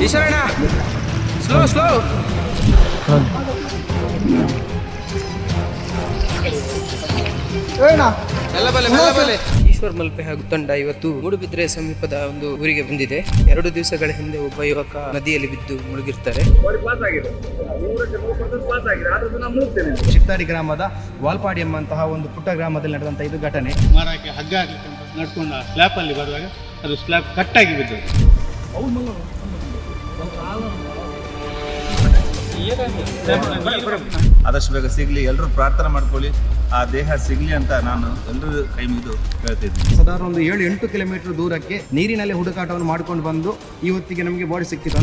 ಈಶ್ವರಣ್ಣ slow slow. ಎಲ್ಲ ಬಲೆ ಎಲ್ಲ ಬಲೆ. ಈಶ್ವರ್ ಮಲ್ಪೆ ಹಾಗೂ ತಂಡ ಇವತ್ತು ಮೂಡುಬಿದ್ರೆ ಸಮೀಪದ ಒಂದು ಊರಿಗೆ ಬಂದಿದೆ. 2 ದಿವಸಗಳ ಹಿಂದೆ ಒಬ್ಬ ಯುವಕ ನದಿಯಲ್ಲಿ ಬಿದ್ದು ಮುಳುಗಿರ್ತಾರೆ. ಚಿತ್ತಾಡಿ ಗ್ರಾಮದ ವಾಲ್ಪಾಡಿ ಎಂಬಂತಹ ಒಂದು ಪುಟ್ಟ ಗ್ರಾಮದಲ್ಲಿ ನಡೆದಂತಹ ಇದು ಘಟನೆ. ಮರಕ್ಕೆ ಹಗ್ಗ ಹಾಕಲಿಕ್ಕೆ ನಡ್ಕೊಂಡು ಸ್ಲ್ಯಾಪ್ ಅಲ್ಲಿ ಬರುವಾಗ ಅದು ಸ್ಲ್ಯಾಬ್ ಕಟ್ಟಾಗಿ ಬಿದ್ದದ್ದು. ಆದಷ್ಟು ಬೇಗ ಸಿಗಲಿ, ಎಲ್ಲರೂ ಪ್ರಾರ್ಥನೆ ಮಾಡ್ಕೊಳ್ಳಿ, ಆ ದೇಹ ಸಿಗಲಿ ಅಂತ ನಾನು ಎಲ್ಲರೂ ಕೈ ಮುಗಿದು ಕೇಳ್ತಿದ್ದೀನಿ. ಸಾಧಾರಣ ಒಂದು 7-8 ಕಿಲೋಮೀಟರ್ ದೂರಕ್ಕೆ ನೀರಿನಲ್ಲಿ ಹುಡುಕಾಟವನ್ನು ಮಾಡ್ಕೊಂಡು ಬಂದು ಇವತ್ತಿಗೆ ನಮಗೆ ಬಾಡಿ ಸಿಕ್ಕಿತು.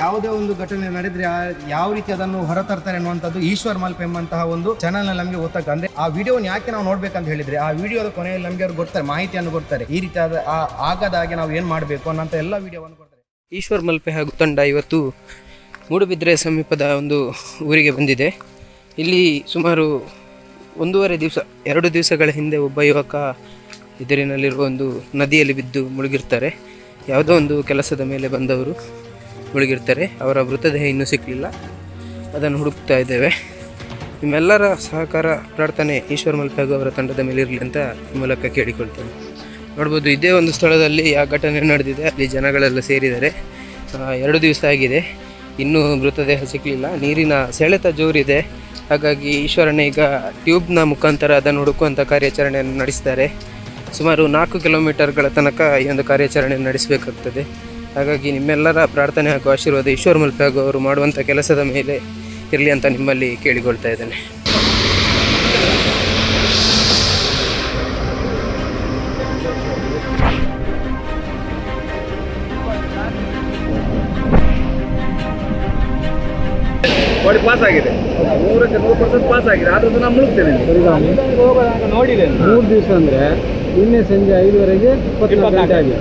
ಯಾವುದೇ ಒಂದು ಘಟನೆ ನಡೆದ್ರೆ ಯಾವ ರೀತಿ ಅದನ್ನು ಹೊರತರ್ತಾರೆ ಅನ್ನುವಂಥದ್ದು ಈಶ್ವರ್ ಮಲ್ಪೆ ಎಂಬಂತಹ ಒಂದು ಚಾನಲ್ ನಲ್ಲಿ ನಮಗೆ ಗೊತ್ತಾಗ್ತದೆ. ಅಂದ್ರೆ ಆ ವಿಡಿಯೋನ ಯಾಕೆ ನಾವು ನೋಡ್ಬೇಕಂತ ಹೇಳಿದ್ರೆ ಆ ವಿಡಿಯೋದ ಕೊನೆಯಲ್ಲಿ ನಮಗೆ ಅವ್ರು ಕೊಡ್ತಾರೆ, ಮಾಹಿತಿಯನ್ನು ಕೊಡ್ತಾರೆ. ಈ ರೀತಿ ಆಗದ ಹಾಗೆ ನಾವು ಏನ್ ಮಾಡಬೇಕು ಅನ್ನೋಂಥ ಎಲ್ಲ ವಿಡಿಯೋವನ್ನು ಕೊಡ್ತಾರೆ. ಈಶ್ವರ್ ಮಲ್ಪೆ ಹಾಗೂ ತಂಡ ಇವತ್ತು ಮೂಡುಬಿದ್ರೆ ಸಮೀಪದ ಒಂದು ಊರಿಗೆ ಬಂದಿದೆ. ಇಲ್ಲಿ ಸುಮಾರು 2 ದಿವಸಗಳ ಹಿಂದೆ ಒಬ್ಬ ಯುವಕ ಎದುರಿನಲ್ಲಿರುವ ಒಂದು ನದಿಯಲ್ಲಿ ಬಿದ್ದು ಮುಳುಗಿರ್ತಾರೆ. ಯಾವುದೋ ಒಂದು ಕೆಲಸದ ಮೇಲೆ ಬಂದವರು ಮುಳುಗಿರ್ತಾರೆ. ಅವರ ಮೃತದೇಹ ಇನ್ನೂ ಸಿಕ್ಕಲಿಲ್ಲ, ಅದನ್ನು ಹುಡುಕ್ತಾ ಇದ್ದೇವೆ. ನಿಮ್ಮೆಲ್ಲರ ಸಹಕಾರ ಪ್ರಾರ್ಥನೆ ಈಶ್ವರ್ ಮಲ್ಪೆ ಹಾಗೂ ಅವರ ತಂಡದ ಮೇಲೆ ಇರಲಿ ಅಂತ ಈ ಮೂಲಕ ಕೇಳಿಕೊಳ್ತೇನೆ. ನೋಡ್ಬೋದು, ಇದೇ ಒಂದು ಸ್ಥಳದಲ್ಲಿ ಆ ಘಟನೆ ನಡೆದಿದೆ. ಅಲ್ಲಿ ಜನಗಳೆಲ್ಲ ಸೇರಿದ್ದಾರೆ. 2 ದಿವಸ ಆಗಿದೆ, ಇನ್ನೂ ಮೃತದೇಹ ಸಿಕ್ಕಲಿಲ್ಲ. ನೀರಿನ ಸೆಳೆತ ಜೋರಿದೆ. ಹಾಗಾಗಿ ಈಶ್ವರಣ್ಣ ಈಗ ಟ್ಯೂಬ್ನ ಮುಖಾಂತರ ಅದನ್ನು ಹುಡುಕುವಂಥ ಕಾರ್ಯಾಚರಣೆಯನ್ನು ನಡೆಸ್ತಾರೆ. ಸುಮಾರು 4 ಕಿಲೋಮೀಟರ್ಗಳ ತನಕ ಈ ಒಂದು ಕಾರ್ಯಾಚರಣೆಯನ್ನು ನಡೆಸಬೇಕಾಗ್ತದೆ. ಹಾಗಾಗಿ ನಿಮ್ಮೆಲ್ಲರ ಪ್ರಾರ್ಥನೆ ಹಾಗೂ ಆಶೀರ್ವಾದ ಈಶ್ವರ್ ಮಲ್ಪೆ ಹಾಗೂ ಅವರು ಮಾಡುವಂಥ ಕೆಲಸದ ಮೇಲೆ ಇರಲಿ ಅಂತ ನಿಮ್ಮಲ್ಲಿ ಕೇಳಿಕೊಳ್ತಾ ಇದ್ದೇನೆ. ಬಾಡಿ ಪಾಸ್ ಆಗಿದೆ, 100% ಪಾಸ್ ಆಗಿದೆ. ಆದ್ರೂ ನಾನು ಮುಳುಗ್ತೇನೆ. ನೋಡಿದೆ 3 ದಿವಸ ಅಂದ್ರೆ ನಿನ್ನೆ ಸಂಜೆ 5:30ಗೆ 24 ಗಂಟೆ ಆಗಿದೆ.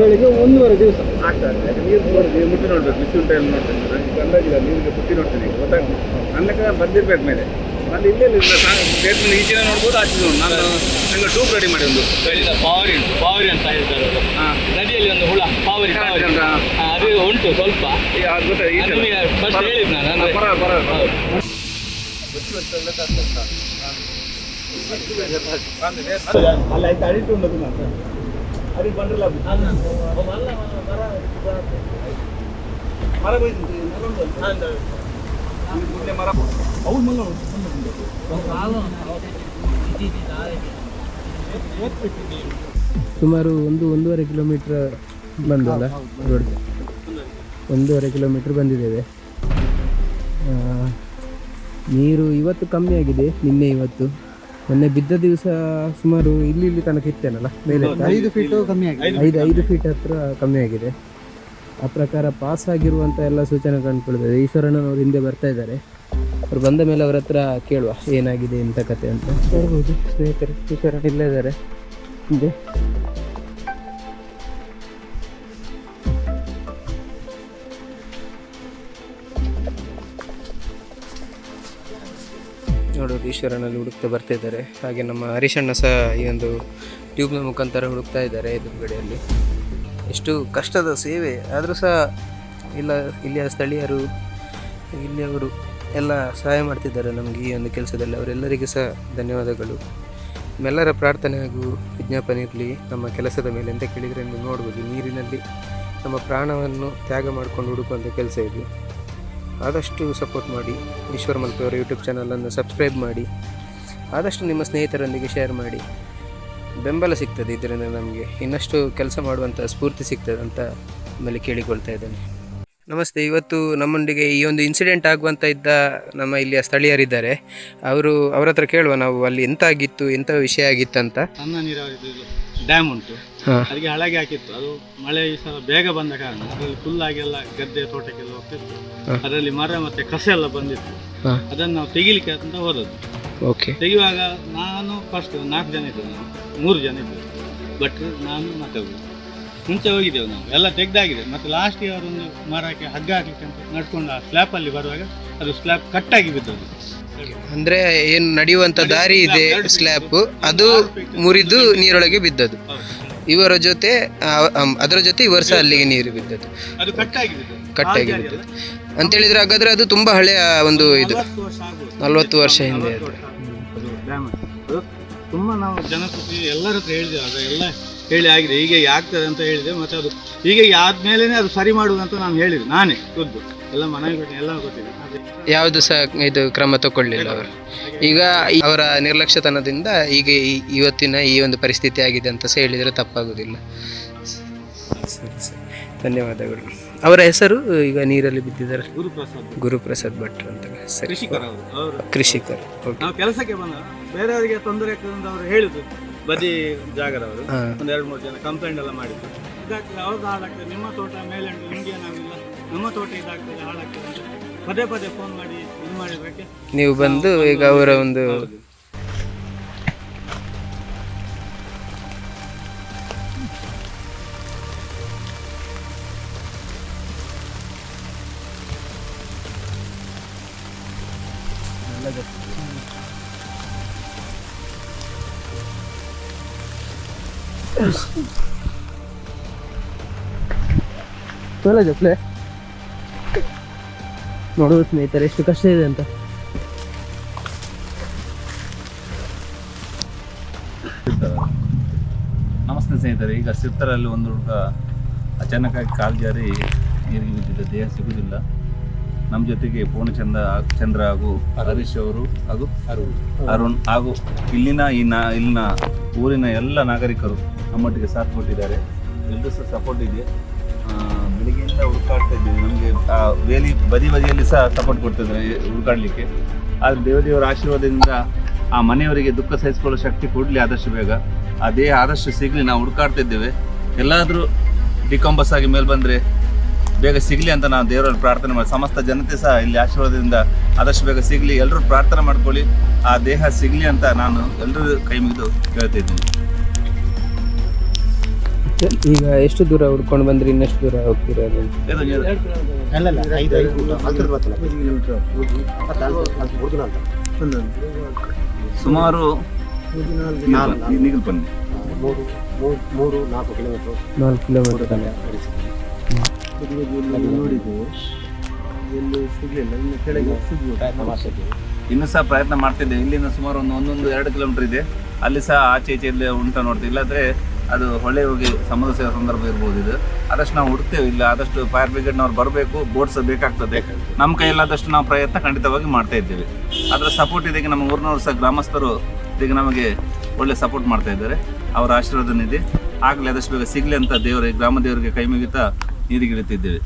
ಬೆಳಿಗ್ಗೆ 1:30 ದಿವಸ ಆಗ್ತದೆ. ನೀರು ಮುಟ್ಟಿ ನೋಡ್ಬೇಕು, ಮಿಸ್ ಉಂಟ ಎಲ್ಲ ನೋಡ್ತೇನೆ. ನನಗೆ ಅಂದಾಜಿಲ್ಲ, ನೀರಿಗೆ ಮುಟ್ಟಿ ನೋಡ್ತೇನೆ. ಗೊತ್ತಾಗ್ತದೆ ಅನ್ನಕ್ಕೆ ಬಂದಿರ್ಬೇಕು ಮೇಲೆ. ನಾನು ಇಲ್ಲೇ ಗೇಟ್ನಲ್ಲಿ ಈಚಿನ ನೋಡ್ಬೋದು, ಆಚೆ ನೋಡಿ. ನಾನು ನಂಗೆ ಟ್ಯೂಬ್ ರೆಡಿ ಮಾಡಿ ಒಂದು ಪಾವರಿ ಅಂತ ಹೇಳ್ತಾರೆ. ನದಿಯಲ್ಲಿ ಒಂದು ಹುಳ ಪಾವರಿ ಅದು ಉಂಟು ಸ್ವಲ್ಪ. ಫಸ್ಟ್ ಹೇಳಿದ್ ನಾನು ಅಲ್ಲ ಆಯ್ತು ಅಡಿಟ್ಟು ಉಂಟು ನಾನು ಅದಕ್ಕೆ ಬಂದಿಲ್ಲ. ಮರ ಬೈತು ಮರ ಅವ್ರು ಮಲ್ಲ ಸುಮಾರು 1-1.5 ಕಿಲೋಮೀಟ್ರ್ ಬಂದಲ್ಲ ರೋಡ್, 1.5 ಕಿಲೋಮೀಟ್ರ್ ಬಂದಿದ್ದೇವೆ. ನೀರು ಇವತ್ತು ಕಮ್ಮಿ ಆಗಿದೆ, ನಿನ್ನೆ ಇವತ್ತು. ಮೊನ್ನೆ ಬಿದ್ದ ದಿವಸ ಸುಮಾರು ಇಲ್ಲಿ ತನಕ ಇತ್ತೇನಲ್ಲ, ಮೇಲೆ 5 ಫೀಟ್ ಕಮ್ಮಿ ಆಗಿದೆ. 5 ಫೀಟ್ ಹತ್ರ ಕಮ್ಮಿ ಆಗಿದೆ. ಆ ಪ್ರಕಾರ ಪಾಸ್ ಆಗಿರುವಂಥ ಎಲ್ಲ ಸೂಚನೆ ಕಂಡುಕೊಳ್ತದೆ. ಈಶ್ವರಣ್ಣನವರು ಹಿಂದೆ ಬರ್ತಾ ಇದ್ದಾರೆ. ಅವ್ರು ಬಂದ ಮೇಲೆ ಅವ್ರ ಹತ್ರ ಕೇಳುವ ಏನಾಗಿದೆ ಎಂಥ ಕತೆ ಅಂತ. ಹೇಳ್ಬೋದು ಸ್ನೇಹಿತರೆ, ಈಶ್ವರಣ್ಣ ಇಲ್ಲೇ ಇದ್ದಾರೆ ಹಿಂದೆ. ನೋಡೋದು ಈಶ್ವರನಲ್ಲಿ ಹುಡುಕ್ತಾ ಬರ್ತಾ ಇದ್ದಾರೆ. ಹಾಗೆ ನಮ್ಮ ಹರೀಶಣ್ಣ ಸಹ ಈ ಒಂದು ಟ್ಯೂಬ್ನ ಮುಖಾಂತರ ಹುಡುಕ್ತಾ ಇದ್ದಾರೆ ಎದುರುಗಡೆಯಲ್ಲಿ. ಎಷ್ಟು ಕಷ್ಟದ ಸೇವೆ ಆದರೂ ಸಹ ಇಲ್ಲಿಯ ಸ್ಥಳೀಯರು, ಇಲ್ಲಿಯವರು ಎಲ್ಲ ಸಹಾಯ ಮಾಡ್ತಿದ್ದಾರೆ ನಮಗೆ ಈ ಒಂದು ಕೆಲಸದಲ್ಲಿ. ಅವರೆಲ್ಲರಿಗೂ ಸಹ ಧನ್ಯವಾದಗಳು. ನಿಮ್ಮೆಲ್ಲರ ಪ್ರಾರ್ಥನೆ ಹಾಗೂ ವಿಜ್ಞಾಪನೆ ಇರಲಿ ನಮ್ಮ ಕೆಲಸದ ಮೇಲೆ ಅಂತ ಕೇಳಿದರೆ ನೀವು ನೋಡ್ಬೋದು, ನೀರಿನಲ್ಲಿ ನಮ್ಮ ಪ್ರಾಣವನ್ನು ತ್ಯಾಗ ಮಾಡಿಕೊಂಡು ಹುಡುಕುವಂಥ ಕೆಲಸ ಇದು. ಆದಷ್ಟು ಸಪೋರ್ಟ್ ಮಾಡಿ. ಈಶ್ವರ್ ಮಲ್ಪೆ ಅವರ ಯೂಟ್ಯೂಬ್ ಚಾನಲನ್ನು ಸಬ್ಸ್ಕ್ರೈಬ್ ಮಾಡಿ. ಆದಷ್ಟು ನಿಮ್ಮ ಸ್ನೇಹಿತರೊಂದಿಗೆ ಶೇರ್ ಮಾಡಿ. ಬೆಂಬಲ ಸಿಗ್ತದೆ, ಇದರಿಂದ ನಮಗೆ ಇನ್ನಷ್ಟು ಕೆಲಸ ಮಾಡುವಂಥ ಸ್ಫೂರ್ತಿ ಸಿಗ್ತದೆ ಅಂತ ಆಮೇಲೆ ಕೇಳಿಕೊಳ್ತಾ ಇದ್ದೇನೆ. ನಮಸ್ತೆ. ಇವತ್ತು ನಮ್ಮೊಂದಿಗೆ ಈ ಒಂದು ಇನ್ಸಿಡೆಂಟ್ ಆಗುವಂಥ ಇದ್ದ ನಮ್ಮ ಇಲ್ಲಿಯ ಸ್ಥಳೀಯರಿದ್ದಾರೆ. ಅವ್ರ ಹತ್ರ ಕೇಳುವ ನಾವು ಅಲ್ಲಿ ಎಂತ ಆಗಿತ್ತು, ಎಂಥ ವಿಷಯ ಆಗಿತ್ತಂತ. ಸಣ್ಣ ನೀರಾವರಿ ಡ್ಯಾಮ್ ಉಂಟು, ಅದಕ್ಕೆ ಹಳಗೆ ಹಾಕಿತ್ತು. ಅದು ಮಳೆ ಈ ಸಲ ಬೇಗ ಬಂದ ಕಾರಣ ಅದರಲ್ಲಿ ಫುಲ್ ಆಗಿ ಎಲ್ಲ ಗದ್ದೆ ತೋಟಕ್ಕೆಲ್ಲ ಹೋಗ್ತಿತ್ತು. ಅದರಲ್ಲಿ ಮರ ಮತ್ತೆ ಕಸ ಎಲ್ಲ ಬಂದಿತ್ತು. ಅದನ್ನು ನಾವು ತೆಗಿಲಿಕ್ಕೆ ಅಂತ ಹೋದದ್ದು. ತೆಗೆಯುವಾಗ ನಾನು ಫಸ್ಟ್ 4 ಜನ ಇದ್ದರು, ನಾವು 3 ಜನ ಇದ್ದರು. ಬಟ್ ನಾನು ಮತ್ತೆ ಮುಂಚೆ ಹೋಗಿದ್ದೆವು, ನಾವು ಎಲ್ಲ ತೆಗ್ದಾಗಿದೆ. ಮತ್ತು ಲಾಸ್ಟಿಗೆ ಅವರೊಂದು ಮರಕ್ಕೆ ಹಗ್ಗ ಹಾಕ್ಲಿಕ್ಕೆ ಅಂತ ನಡ್ಕೊಂಡು ಆ ಸ್ಲ್ಯಾಪಲ್ಲಿ ಬರುವಾಗ ಅದು ಸ್ಲ್ಯಾಬ್ ಕಟ್ಟಾಗಿ ಬಿದ್ದದ್ದು. ಅಂದ್ರೆ ಏನು ನಡೆಯುವಂತ ದಾರಿ ಇದೆ ಸ್ಲ್ಯಾಬ್, ಅದು ಮುರಿದು ನೀರೊಳಗೆ ಬಿದ್ದದ್ದು. ಇವರ ಜೊತೆ ಅದರ ಜೊತೆ ಈ ವರ್ಷ ಅಲ್ಲಿಗೆ ನೀರು ಬಿದ್ದದ್ದು, ಅದು ಕಟ್ಟಾಗಿ ಬಿದ್ದದ್ದು ಅಂತೇಳಿದ್ರೆ ಹಾಗಾದ್ರೆ ಅದು ತುಂಬಾ ಹಳೆಯ ಒಂದು ಇದು 40 ವರ್ಷ ಹಿಂದೆ ಅದು. ಡ್ಯಾಮ್ ಅದು ತುಂಬ ನಾವು ಜನಪ್ರತಿ ಎಲ್ಲರ ಹತ್ರ ಹೇಳಿದ್ದೇವೆ, ಅದು ಎಲ್ಲ ಹೇಳಿ ಆಗಿದೆ, ಹೀಗೆ ಆಗ್ತದೆ ಅಂತ ಹೇಳಿದೆ. ಮತ್ತು ಅದು ಹೀಗೆ ಆದ್ಮೇಲೆ ಅದು ಸರಿ ಮಾಡುವುದಂತ ನಾನು ಹೇಳಿದೆ, ನಾನೇ ಖುದ್ದು ಎಲ್ಲ ಮನೆಗೆ ಕೊಟ್ಟಿದ್ದೆ, ಎಲ್ಲ ಗೊತ್ತಿದೆ. ಯಾವುದು ಸಹ ಇದು ಕ್ರಮ ತಗೊಳ್ಳಿಲ್ಲ ಅವರು. ಈಗ ಅವರ ನಿರ್ಲಕ್ಷ್ಯತನದಿಂದ ಈಗ ಇವತ್ತಿನ ಈ ಒಂದು ಪರಿಸ್ಥಿತಿ ಆಗಿದೆ ಅಂತ ಸಹ ಹೇಳಿದರೆ ತಪ್ಪಾಗುವುದಿಲ್ಲ. ಸರಿ ಸರಿ, ಧನ್ಯವಾದಗಳು. ಅವರ ಹೆಸರು ಈಗ ನೀರಲ್ಲಿ ಬಿದ್ದಿದ್ದಾರೆ? ಗುರುಪ್ರಸಾದ್ ಭಟ್ರು ಅಂತ. ಸರಿ, ಕೃಷಿಕರು. ನಾವು ಕೆಲಸಕ್ಕೆ ಬಂದ ಬೇರೆಯವರಿಗೆ ತೊಂದರೆ ಆಗ್ತದೆ ಅಂತ ಅವರು ಹೇಳಿದ್ರು, ಬದಿ ಜಾಗದವರು ಒಂದು 2-3 ಜನ ಕಂಪ್ಲೇಂಟ್ ಎಲ್ಲ ಮಾಡಿದ್ರು. ಇದಾಗ್ತದೆ, ಅವ್ರದ್ದು ಹಾಳಾಗ್ತದೆ, ನಿಮ್ಮ ತೋಟ ಮೇಲೆ ಉಂಟು, ನಿಮ್ಗೆ ಏನಾಗಿಲ್ಲ, ನಮ್ಮ ತೋಟ ಇದಾಗ್ತದೆ, ಹಾಳಾಗ್ತದೆ ಅಂತ ಪದೇ ಪದೇ ಫೋನ್ ಮಾಡಿ ಇದು ಮಾಡಿದ್ದಕ್ಕೆ ನೀವು ಬಂದು ಈಗ ಅವರ ಒಂದು ನೋಡುವ ಸ್ನೇಹಿತರೆ ಎಷ್ಟು ಕಷ್ಟ ಇದೆ ಅಂತ. ನಮಸ್ತೆ ಸ್ನೇಹಿತರೆ. ಈಗ ಸಿರ್ತರಲ್ಲಿ ಒಂದು ಹುಡುಗ ಅಚಾನಕ್ಕಾಗಿ ಕಾಲು ಜಾರಿ ನೀರಿಗೆ ಬಿದ್ದಿದ್ದ, ದೇಹ ಸಿಗುವುದಿಲ್ಲ. ನಮ್ಮ ಜೊತೆಗೆ ಪೂರ್ಣಚಂದ್ರ ಹಾಗೂ ಹರೀಶ್ ಅವರು ಹಾಗೂ ಅರುಣ್ ಹಾಗೂ ಇಲ್ಲಿನ ಊರಿನ ಎಲ್ಲ ನಾಗರಿಕರು ನಮ್ಮೊಟ್ಟಿಗೆ ಸಾಥ್ ಕೊಟ್ಟಿದ್ದಾರೆ. ಎಲ್ಲರೂ ಸಹ ಸಪೋರ್ಟ್ ಇದೆ. ಬೆಳಿಗ್ಗೆಯಿಂದ ಹುಡುಕಾಡ್ತಾ ಇದ್ದೀವಿ, ನಮಗೆ ಬದಿಯಲ್ಲಿ ಸಹ ಸಪೋರ್ಟ್ ಕೊಡ್ತಿದ್ದಾರೆ ಹುಡುಕಾಡಲಿಕ್ಕೆ. ಆದರೆ ದೇವರ ಆಶೀರ್ವಾದದಿಂದ ಆ ಮನೆಯವರಿಗೆ ದುಃಖ ಸಹಿಸಿಕೊಳ್ಳೋ ಶಕ್ತಿ ಕೊಡಲಿ ಆದಷ್ಟು ಬೇಗ, ಆ ದೇಹ ಆದಷ್ಟು ಸಿಗಲಿ. ನಾವು ಹುಡುಕಾಡ್ತಾ ಇದ್ದೇವೆ, ಎಲ್ಲಾದರೂ ಡಿಕಾಂಬಸ್ ಆಗಿ ಮೇಲೆ ಬಂದರೆ ಬೇಗ ಸಿಗಲಿ ಅಂತ ನಾವು ದೇವರಲ್ಲಿ ಪ್ರಾರ್ಥನೆ ಮಾಡಿ, ಸಮಸ್ತ ಜನತೆ ಸಹ ಇಲ್ಲಿ ಆಶೀರ್ವಾದದಿಂದ ಆದಷ್ಟು ಬೇಗ ಸಿಗಲಿ, ಎಲ್ಲರೂ ಪ್ರಾರ್ಥನೆ ಮಾಡ್ಕೊಳ್ಳಿ, ಆ ದೇಹ ಸಿಗಲಿ ಅಂತ ನಾನು ಎಲ್ಲರೂ ಕೈ ಮುಗಿದು ಕೇಳ್ತಿದ್ದೀನಿ. ಈಗ ಎಷ್ಟು ದೂರ ಹುಡ್ಕೊಂಡು ಬಂದ್ರೆ ಇನ್ನೆಷ್ಟು ದೂರ ಹೋಗ್ತೀರಾ? ಸುಮಾರು 4 ಕಿಲೋಮೀಟರ್. ಇನ್ನೂ ಸಹ ಪ್ರಯತ್ನ ಮಾಡ್ತಿದ್ದೇವೆ. ಇಲ್ಲಿಂದ ಸುಮಾರು 1-2 ಕಿಲೋಮೀಟರ್ ಇದೆ, ಅಲ್ಲಿ ಸಹ ಆಚೆ ಈಚೆ ಇಲ್ಲಿ ಉಂಟು ನೋಡ್ತೀವಿ. ಇಲ್ಲಾಂದರೆ ಅದು ಹೊಳೆ ಹೋಗಿ ಸಮುದ್ರ ಸೇರೋ ಸಂದರ್ಭ ಇರ್ಬೋದು. ಇದು ಆದಷ್ಟು ನಾವು ಹುಡುಕ್ತೇವೆ, ಇಲ್ಲ ಆದಷ್ಟು ಫೈರ್ ಬ್ರಿಗೇಡ್ನವ್ರು ಬರಬೇಕು, ಬೋಟ್ಸ್ ಬೇಕಾಗ್ತದೆ. ನಮ್ಮ ಕೈಯಲ್ಲಾದಷ್ಟು ನಾವು ಪ್ರಯತ್ನ ಖಂಡಿತವಾಗಿ ಮಾಡ್ತಾ ಇದ್ದೇವೆ. ಅದರ ಸಪೋರ್ಟ್ ಇದಕ್ಕೆ ನಮ್ಮ ಊರಿನವರು ಸಹ ಗ್ರಾಮಸ್ಥರು ಇದಕ್ಕೆ ನಮಗೆ ಒಳ್ಳೆ ಸಪೋರ್ಟ್ ಮಾಡ್ತಾ ಇದ್ದಾರೆ. ಅವರ ಆಶೀರ್ವಾದನ ಇದೆ, ಆಗಲೇ ಆದಷ್ಟು ಬೇಗ ಸಿಗಲಿ ಅಂತ ಗ್ರಾಮ ದೇವರಿಗೆ ಕೈ ಮುಗಿತಾ ನೀರಿಗೆ ಇಳಿತಿದ್ದೇವೆ.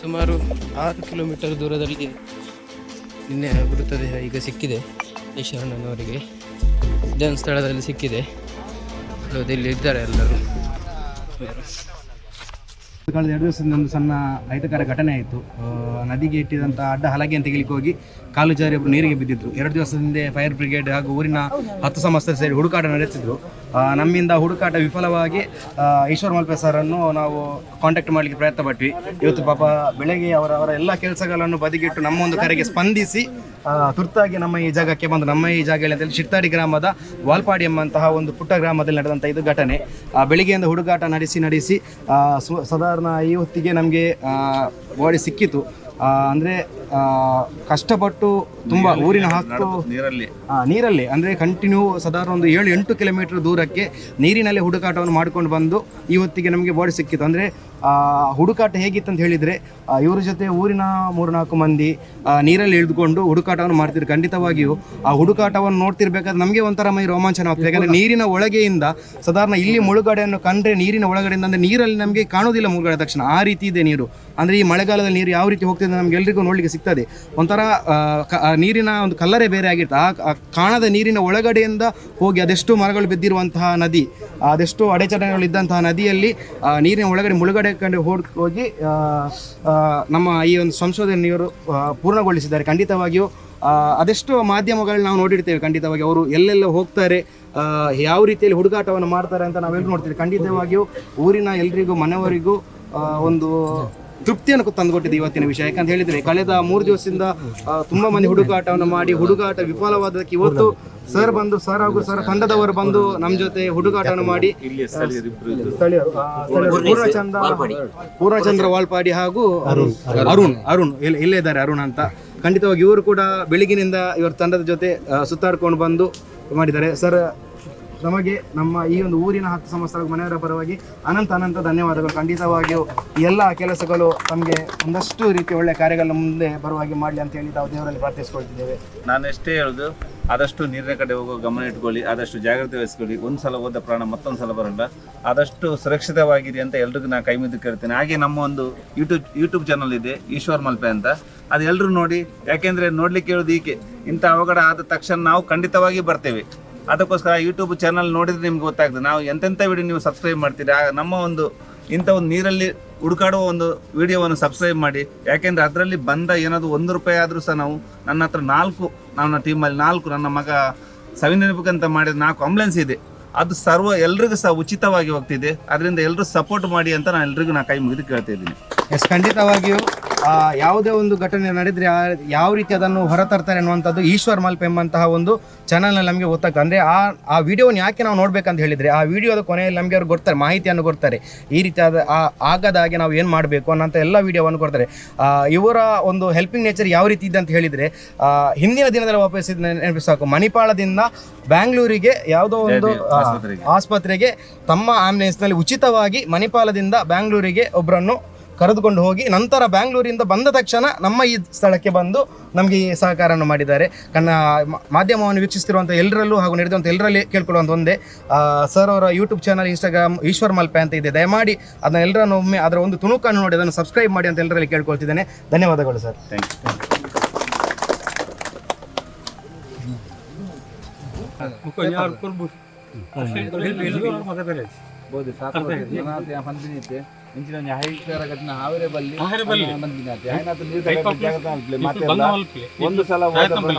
ಸುಮಾರು 6 ಕಿಲೋಮೀಟರ್ ದೂರದಲ್ಲಿ ನಿನ್ನೆ ಮೃತದೇಹ ಈಗ ಸಿಕ್ಕಿದೆ. ಈಶ್ವರಣ್ಣನವರಿಗೆ ಇದೇ ಒಂದು ಸ್ಥಳದಲ್ಲಿ ಸಿಕ್ಕಿದೆ. ಇಲ್ಲಿ ಇದ್ದಾರೆ ಎಲ್ಲರೂ. ಕಳೆದ 2 ದಿವಸದಿಂದ ಒಂದು ಸಣ್ಣ ಅಹಿತಕರ ಘಟನೆ ಆಯಿತು. ನದಿಗೆ ಇಟ್ಟಿದಂಥ ಅಡ್ಡ ಹಲಗೆಯನ್ನು ತೆಗಿಲಿಕ್ಕೆ ಹೋಗಿ ಕಾಲು ಜಾರಿ ಒಬ್ಬರು ನೀರಿಗೆ ಬಿದ್ದಿದ್ರು. 2 ದಿವಸದ ಹಿಂದೆ ಫೈರ್ ಬ್ರಿಗೇಡ್ ಹಾಗೂ ಊರಿನ 10 ಸಂಸ್ಥೆ ಸೇರಿ ಹುಡುಕಾಟ ನಡೆಸಿದ್ರು. ನಮ್ಮಿಂದ ಹುಡುಕಾಟ ವಿಫಲವಾಗಿ ಈಶ್ವರ್ ಮಲ್ಪೆ ಸರನ್ನು ನಾವು ಕಾಂಟ್ಯಾಕ್ಟ್ ಮಾಡಲಿಕ್ಕೆ ಪ್ರಯತ್ನ ಪಟ್ವಿ. ಇವತ್ತು ಪಾಪ ಬೆಳಗ್ಗೆ ಅವರ ಎಲ್ಲ ಕೆಲಸಗಳನ್ನು ಬದಿಗಿಟ್ಟು ನಮ್ಮ ಒಂದು ಕರೆಗೆ ಸ್ಪಂದಿಸಿ ತುರ್ತಾಗಿ ನಮ್ಮ ಈ ಜಾಗಕ್ಕೆ ಬಂದು, ನಮ್ಮ ಈ ಜಾಗದಲ್ಲಿ ಅಂತೇಳಿ ಶಿರ್ತಾಡಿ ಗ್ರಾಮದ ವಾಲ್ಪಾಡಿ ಎಂಬಂತಹ ಒಂದು ಪುಟ್ಟ ಗ್ರಾಮದಲ್ಲಿ ನಡೆದಂಥ ಇದು ಘಟನೆ. ಬೆಳಿಗ್ಗೆಯಿಂದ ಹುಡುಕಾಟ ನಡೆಸಿ ಸಾಧಾರಣ ಈ ಹೊತ್ತಿಗೆ ನಮಗೆ ಬಾಡಿ ಸಿಕ್ಕಿತು. ಅಂದರೆ ಕಷ್ಟಪಟ್ಟು ತುಂಬ ಊರಿನ ಹತ್ತು ನೀರಲ್ಲಿ ಅಂದರೆ ಕಂಟಿನ್ಯೂ ಸಾಧಾರಣ ಒಂದು 7-8 ಕಿಲೋಮೀಟರ್ ದೂರಕ್ಕೆ ನೀರಿನಲ್ಲಿ ಹುಡುಕಾಟವನ್ನು ಮಾಡ್ಕೊಂಡು ಬಂದು ಈ ಹೊತ್ತಿಗೆ ನಮಗೆ ಬಾಡಿ ಸಿಕ್ಕಿತ್ತು. ಅಂದರೆ ಹುಡುಕಾಟ ಹೇಗಿತ್ತು ಅಂತ ಹೇಳಿದರೆ ಇವ್ರ ಜೊತೆ ಊರಿನ 3-4 ಮಂದಿ ನೀರಲ್ಲಿ ಇಳಿದುಕೊಂಡು ಹುಡುಕಾಟವನ್ನು ಮಾಡ್ತಿದ್ರು. ಖಂಡಿತವಾಗಿಯೂ ಆ ಹುಡುಕಾಟವನ್ನು ನೋಡ್ತಿರ್ಬೇಕಾದ್ರೆ ನಮಗೆ ಒಂಥರ ಮೈ ರೋಮಾಂಚನ ಆಗ್ತದೆ. ಯಾಕಂದರೆ ನೀರಿನ ಒಳಗೆಯಿಂದ ಸಾಧಾರಣ ಇಲ್ಲಿ ಮುಳುಗಡೆಯನ್ನು ಕಂಡ್ರೆ ನೀರಿನ ಒಳಗಡೆಯಿಂದ ಅಂದರೆ ನೀರಲ್ಲಿ ನಮಗೆ ಕಾಣೋದಿಲ್ಲ ಮುಳುಗಡೆ ತಕ್ಷಣ, ಆ ರೀತಿ ಇದೆ ನೀರು. ಅಂದರೆ ಈ ಮಳೆಗಾಲದಲ್ಲಿ ನೀರು ಯಾವ ರೀತಿ ಹೋಗ್ತಿದೆ ನಮಗೆಲ್ಲರಿಗೂ ನೋಡಲಿಕ್ಕೆ ಸಿಗ್ತದೆ. ಒಂಥರ ನೀರಿನ ಒಂದು ಕಲ್ಲರೇ ಬೇರೆ ಆಗಿರುತ್ತೆ. ಆ ಕಾಣದ ನೀರಿನ ಒಳಗಡೆಯಿಂದ ಹೋಗಿ ಅದೆಷ್ಟು ಮರಗಳು ಬಿದ್ದಿರುವಂತಹ ನದಿ, ಅದೆಷ್ಟು ಅಡೆತಡೆಗಳಿದ್ದಂತಹ ನದಿಯಲ್ಲಿ ನೀರಿನ ಒಳಗಡೆ ಮುಳುಗಡೆ ಕಂಡು ಹೋಗಿ ನಮ್ಮ ಈ ಒಂದು ಸಂಶೋಧನೆಯವರು ಪೂರ್ಣಗೊಳಿಸಿದ್ದಾರೆ. ಖಂಡಿತವಾಗಿಯೂ ಅದೆಷ್ಟು ಮಾಧ್ಯಮಗಳು ನಾವು ನೋಡಿರ್ತೇವೆ. ಖಂಡಿತವಾಗಿ ಅವರು ಎಲ್ಲೆಲ್ಲ ಹೋಗ್ತಾರೆ, ಯಾವ ರೀತಿಯಲ್ಲಿ ಹುಡುಕಾಟವನ್ನು ಮಾಡ್ತಾರೆ ಅಂತ ನಾವೆಲ್ಲರೂ ನೋಡ್ತೀವಿ. ಖಂಡಿತವಾಗಿಯೂ ಊರಿನ ಎಲ್ರಿಗೂ ಮನೆಯವರಿಗೂ ಒಂದು ತೃಪ್ತಿಯನ್ನು ತಂದುಕೊಟ್ಟಿದೆ ಇವತ್ತಿನ ವಿಷಯ. ಯಾಕಂತ ಹೇಳಿದರೆ ಕಳೆದ 3 ದಿವಸದಿಂದ ತುಂಬ ಮಂದಿ ಹುಡುಕಾಟವನ್ನು ಮಾಡಿ ಹುಡುಕಾಟ ವಿಫಲವಾದಕ್ಕೆ ಇವತ್ತು ಸರ್ ಹಾಗೂ ಸರ್ ತಂಡದವರು ಬಂದು ನಮ್ಮ ಜೊತೆ ಹುಡುಕಾಟವನ್ನು ಮಾಡಿ ಸ್ಥಳೀಯರು ಪೂರ್ಣಚಂದ್ರ ವಾಲ್ಪಾಡಿ ಹಾಗೂ ಅರುಣ್ ಇಲ್ಲೇ ಇದ್ದಾರೆ, ಅರುಣ್ ಅಂತ. ಖಂಡಿತವಾಗಿ ಇವರು ಕೂಡ ಬೆಳಗಿನಿಂದ ಇವರ ತಂಡದ ಜೊತೆ ಸುತ್ತಾಡ್ಕೊಂಡು ಬಂದು ಮಾಡಿದ್ದಾರೆ. ಸರ್, ನಮಗೆ ನಮ್ಮ ಈ ಒಂದು ಊರಿನ 10 ಸಂವತ್ಸರ ಮನೆಯವರ ಪರವಾಗಿ ಅನಂತ ಧನ್ಯವಾದಗಳು. ಖಂಡಿತವಾಗಿಯೂ ಎಲ್ಲ ಕೆಲಸಗಳು ನಮಗೆ ಒಂದಷ್ಟು ರೀತಿಯ ಒಳ್ಳೆಯ ಕಾರ್ಯಗಳ ಮುಂದೆ ಬರುವಾಗಿ ಮಾಡಲಿ ಅಂತ ಹೇಳಿ ನಾವು ದೇವರಲ್ಲಿ ಪ್ರಾರ್ಥಿಸ್ಕೊಳ್ತಿದ್ದೇವೆ. ನಾನು ಎಷ್ಟೇ ಹೇಳೋದು, ಆದಷ್ಟು ನೀರಿನ ಕಡೆ ಹೋಗೋ ಗಮನ ಇಟ್ಕೊಳ್ಳಿ, ಆದಷ್ಟು ಜಾಗ್ರತೆ ವಹಿಸ್ಕೊಳ್ಳಿ. ಒಂದು ಸಲ ಹೋದ ಪ್ರಾಣ ಮತ್ತೊಂದು ಸಲ ಬರಲ್ಲ. ಆದಷ್ಟು ಸುರಕ್ಷಿತವಾಗಿರಿ ಅಂತ ಎಲ್ರಿಗೂ ನಾನು ಕೈ ಮುದ್ದು ಕೇಳ್ತೇನೆ. ಹಾಗೆ ನಮ್ಮ ಒಂದು ಯೂಟ್ಯೂಬ್ ಚಾನಲ್ ಇದೆ, ಈಶ್ವರ್ ಮಲ್ಪೆ ಅಂತ. ಅದು ಎಲ್ಲರೂ ನೋಡಿ. ಯಾಕೆಂದರೆ ನೋಡ್ಲಿಕ್ಕೆ ಹೇಳೋದು ಹೀಗೆ, ಇಂಥ ಅವಘಡ ಆದ ತಕ್ಷಣ ನಾವು ಖಂಡಿತವಾಗಿ ಬರ್ತೇವೆ. ಅದಕ್ಕೋಸ್ಕರ ಯೂಟ್ಯೂಬ್ ಚಾನಲ್ ನೋಡಿದರೆ ನಿಮ್ಗೆ ಗೊತ್ತಾಗ್ತದೆ ನಾವು ಎಂತೆಂಥ ವಿಡಿಯೋ ನೀವು ಸಬ್ಸ್ಕ್ರೈಬ್ ಮಾಡ್ತೀರಿ. ನಮ್ಮ ಒಂದು ಇಂಥ ಒಂದು ನೀರಲ್ಲಿ ಹುಡುಕಾಡುವ ಒಂದು ವಿಡಿಯೋವನ್ನು ಸಬ್ಸ್ಕ್ರೈಬ್ ಮಾಡಿ. ಯಾಕೆಂದರೆ ಅದರಲ್ಲಿ ಬಂದ ಏನಾದರೂ 1 ರೂಪಾಯಿ ಆದರೂ ಸಹ ನಾವು ನನ್ನ ಹತ್ರ 4 ನನ್ನ ಟೀಮಲ್ಲಿ 4 ನನ್ನ ಮಗ ಸವಿನೆನಪಕ್ಕಂತ ಮಾಡಿದ 4 ಆಂಬುಲೆನ್ಸ್ ಇದೆ. ಅದು ಎಲ್ರಿಗೂ ಸಹ ಉಚಿತವಾಗಿ ಹೋಗ್ತಿದೆ. ಅದರಿಂದ ಎಲ್ಲರೂ ಸಪೋರ್ಟ್ ಮಾಡಿ ಅಂತ ನಾನು ಎಲ್ರಿಗೂ ಕೈ ಮುಗಿದು ಕೇಳ್ತಾ ಇದ್ದೀನಿ. ಖಂಡಿತವಾಗಿಯೂ ಯಾವುದೇ ಒಂದು ಘಟನೆ ನಡೆದರೆ ಯಾವ ರೀತಿ ಅದನ್ನು ಹೊರತರ್ತಾರೆ ಅನ್ನುವಂಥದ್ದು ಈಶ್ವರ್ ಮಲ್ಪೆ ಎಂಬಂತಹ ಒಂದು ಚಾನಲ್ನಲ್ಲಿ ನಮಗೆ ಗೊತ್ತಾಗ್ತದೆ. ಅಂದರೆ ಆ ವಿಡಿಯೋನ ಯಾಕೆ ನಾವು ನೋಡಬೇಕಂತ ಹೇಳಿದರೆ ಆ ವಿಡಿಯೋದ ಕೊನೆಯಲ್ಲಿ ನಮಗೆ ಅವ್ರು ಕೊಡ್ತಾರೆ, ಮಾಹಿತಿಯನ್ನು ಕೊಡ್ತಾರೆ. ಈ ರೀತಿಯಾದ ಆಗದ ಹಾಗೆ ನಾವು ಏನು ಮಾಡಬೇಕು ಅನ್ನೋಂಥ ಎಲ್ಲ ವಿಡಿಯೋವನ್ನು ಕೊಡ್ತಾರೆ. ಇವರ ಒಂದು ಹೆಲ್ಪಿಂಗ್ ನೇಚರ್ ಯಾವ ರೀತಿ ಇದೆ ಅಂತ ಹೇಳಿದರೆ ಹಿಂದಿನ ದಿನದಲ್ಲಿ ವಾಪಸ್ ನೆನಪಿಸಾಕು, ಮಣಿಪಾಲದಿಂದ ಬ್ಯಾಂಗ್ಳೂರಿಗೆ ಯಾವುದೋ ಒಂದು ಆಸ್ಪತ್ರೆಗೆ ತಮ್ಮ ಆಂಬ್ಯುಲೆನ್ಸ್ನಲ್ಲಿ ಉಚಿತವಾಗಿ ಮಣಿಪಾಲದಿಂದ ಬ್ಯಾಂಗ್ಳೂರಿಗೆ ಒಬ್ಬರನ್ನು ಕರೆದುಕೊಂಡು ಹೋಗಿ ನಂತರ ಬ್ಯಾಂಗ್ಳೂರಿಂದ ಬಂದ ತಕ್ಷಣ ನಮ್ಮ ಈ ಸ್ಥಳಕ್ಕೆ ಬಂದು ನಮಗೆ ಈ ಸಹಕಾರವನ್ನು ಮಾಡಿದ್ದಾರೆ. ಮಾಧ್ಯಮವನ್ನು ವೀಕ್ಷಿಸ್ತಿರುವಂಥ ಎಲ್ಲರಲ್ಲೂ ಹಾಗೂ ನಡೆದಂಥ ಎಲ್ಲರಲ್ಲಿ ಕೇಳ್ಕೊಳ್ಳುವಂಥ ಒಂದೇ, ಸರ್ ಅವರ YouTube channel, Instagram Ishwar Malpe ಅಂತ ಇದೆ. ದಯಮಾಡಿ ಅದನ್ನ ಎಲ್ಲರನ್ನು ಒಮ್ಮೆ ಅದರ ಒಂದು ತುಣುಕನ್ನು ನೋಡಿ ಅದನ್ನು ಸಬ್ಸ್ಕ್ರೈಬ್ ಮಾಡಿ ಅಂತ ಎಲ್ಲರಲ್ಲಿ ಕೇಳ್ಕೊಳ್ತಿದ್ದೇನೆ. ಧನ್ಯವಾದಗಳು ಸರ್. Thank you. ಇಂಚಿನ ಹೈಕರ ಘಟನೆ ಹಾವೇರಿ ಬಲ್ಲಿ ಒಂದು ಸಲ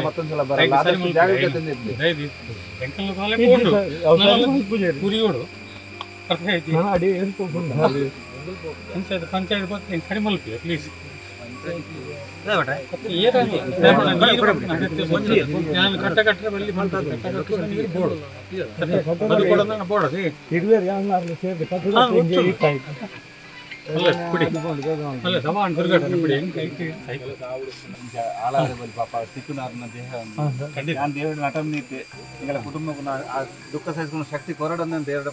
ಮತ್ತೊಂದು ಸಲ ಬರಲ್ಲ. ಆದಷ್ಟು ಜಾಗೃತೆಯಿಂದ ಇರ್ಲಿ. ಪಾಪ ಸಿಕ್ಕುನಾರ್ನ ದೇಹ ನಾನು ದೇವರ ನಟನೆ ಕುಟುಂಬಕ್ಕೂ ದುಃಖ ಸಹಿಸಿಕೊಂಡು ಶಕ್ತಿ ಕೊರಡನ್ನ ದೇವರ